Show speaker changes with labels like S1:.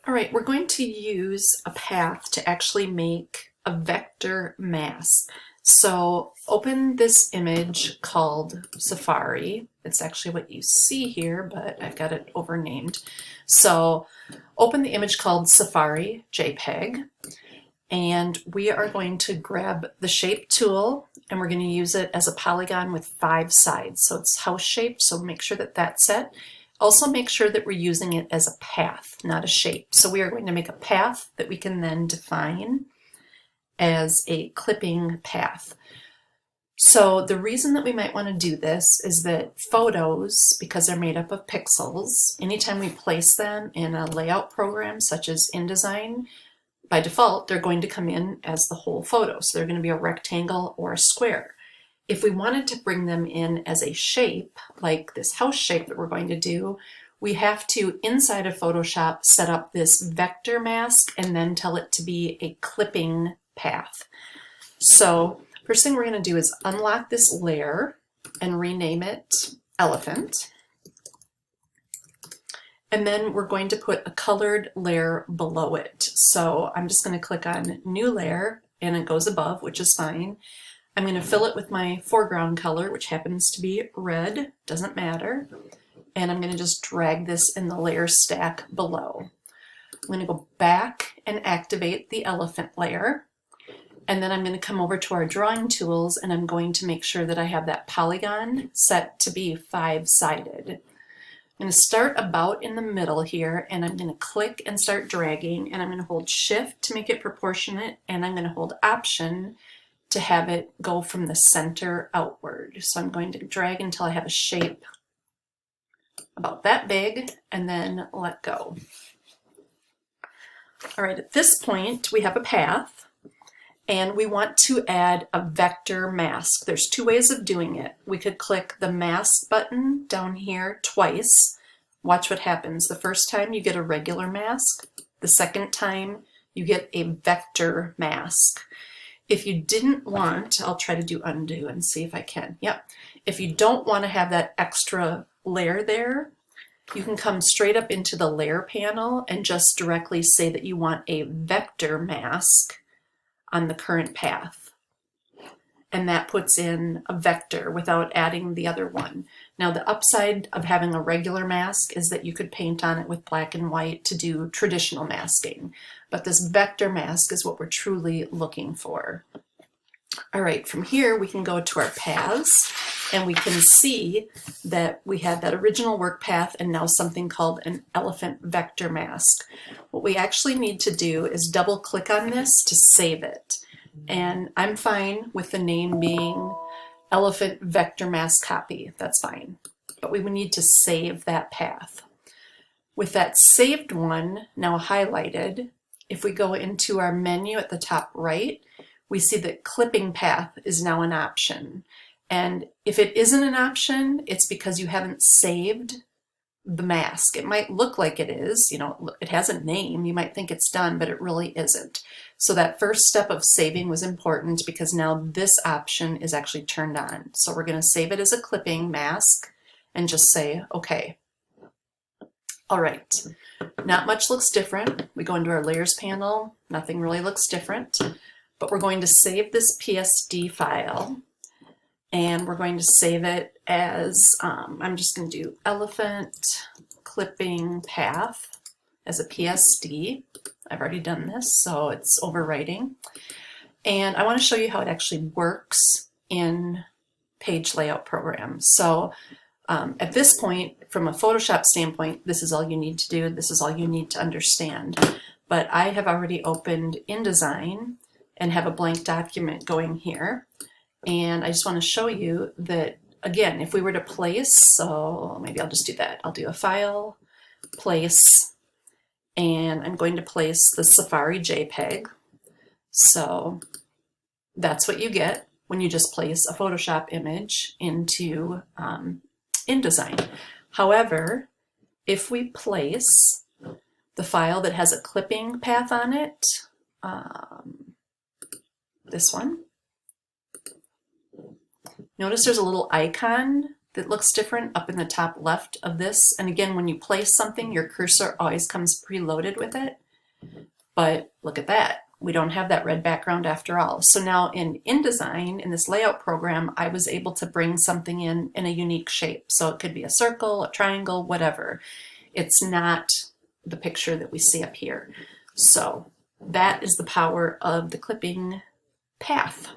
S1: All right, we're going to use a path to actually make a vector mask. So open this image called Safari. It's actually what you see here, but I've got it overnamed. So open the image called Safari JPEG, and we are going to grab the shape tool and we're going to use it as a polygon with 5 sides. So it's house shape, so make sure that that's set. Also make sure that we're using it as a path, not a shape. So we are going to make a path that we can then define as a clipping path. So the reason that we might want to do this is that photos, because they're made up of pixels, anytime we place them in a layout program such as InDesign, by default, they're going to come in as the whole photo. So they're going to be a rectangle or a square. If we wanted to bring them in as a shape, like this house shape that we're going to do, we have to, inside of Photoshop, set up this vector mask and then tell it to be a clipping path. So first thing we're going to do is unlock this layer and rename it elephant. And then we're going to put a colored layer below it. So I'm just going to click on new layer and it goes above, which is fine. I'm going to fill it with my foreground color, which happens to be red, doesn't matter. And I'm going to just drag this in the layer stack below. I'm going to go back and activate the elephant layer. And then I'm going to come over to our drawing tools and I'm going to make sure that I have that polygon set to be 5-sided. I'm going to start about in the middle here and I'm going to click and start dragging and I'm going to hold shift to make it proportionate and I'm going to hold option to have it go from the center outward. So I'm going to drag until I have a shape about that big and then let go. All right, at this point we have a path and we want to add a vector mask. There's 2 ways of doing it. We could click the mask button down here twice. Watch what happens. The first time you get a regular mask. The second time you get a vector mask. If you didn't want, I'll try to do undo and see if I can. Yep. If you don't want to have that extra layer there, you can come straight up into the layer panel and just directly say that you want a vector mask on the current path. And that puts in a vector without adding the other one. Now the upside of having a regular mask is that you could paint on it with black and white to do traditional masking. But this vector mask is what we're truly looking for. All right, from here we can go to our paths and we can see that we had that original work path and now something called an elephant vector mask. What we actually need to do is double click on this to save it. And I'm fine with the name being elephant vector mask copy. That's fine. But we would need to save that path. With that saved one now highlighted, if we go into our menu at the top right, we see that clipping path is now an option. And if it isn't an option, it's because you haven't saved the mask. It might look like it is, you know, it has a name, you might think it's done, but it really isn't. So that first step of saving was important because now this option is actually turned on. So we're going to save it as a clipping mask and just say, okay. All right, not much looks different. We go into our layers panel, nothing really looks different, but we're going to save this PSD file and we're going to save it as, I'm just going to do elephant clipping path as a PSD. I've already done this, so it's overwriting. And I want to show you how it actually works in page layout programs. So at this point, from a Photoshop standpoint, this is all you need to do. This is all you need to understand. But I have already opened InDesign and have a blank document going here. And I just want to show you that, again, if we were to place, so maybe I'll just do that. I'll do a file, place, and I'm going to place the Safari JPEG. So that's what you get when you just place a Photoshop image into InDesign. However, if we place the file that has a clipping path on it, this one, notice there's a little icon that looks different up in the top left of this. And again, when you place something, your cursor always comes preloaded with it. But look at that. We don't have that red background after all. So now in InDesign, in this layout program, I was able to bring something in a unique shape. So it could be a circle, a triangle, whatever. It's not the picture that we see up here. So that is the power of the clipping path.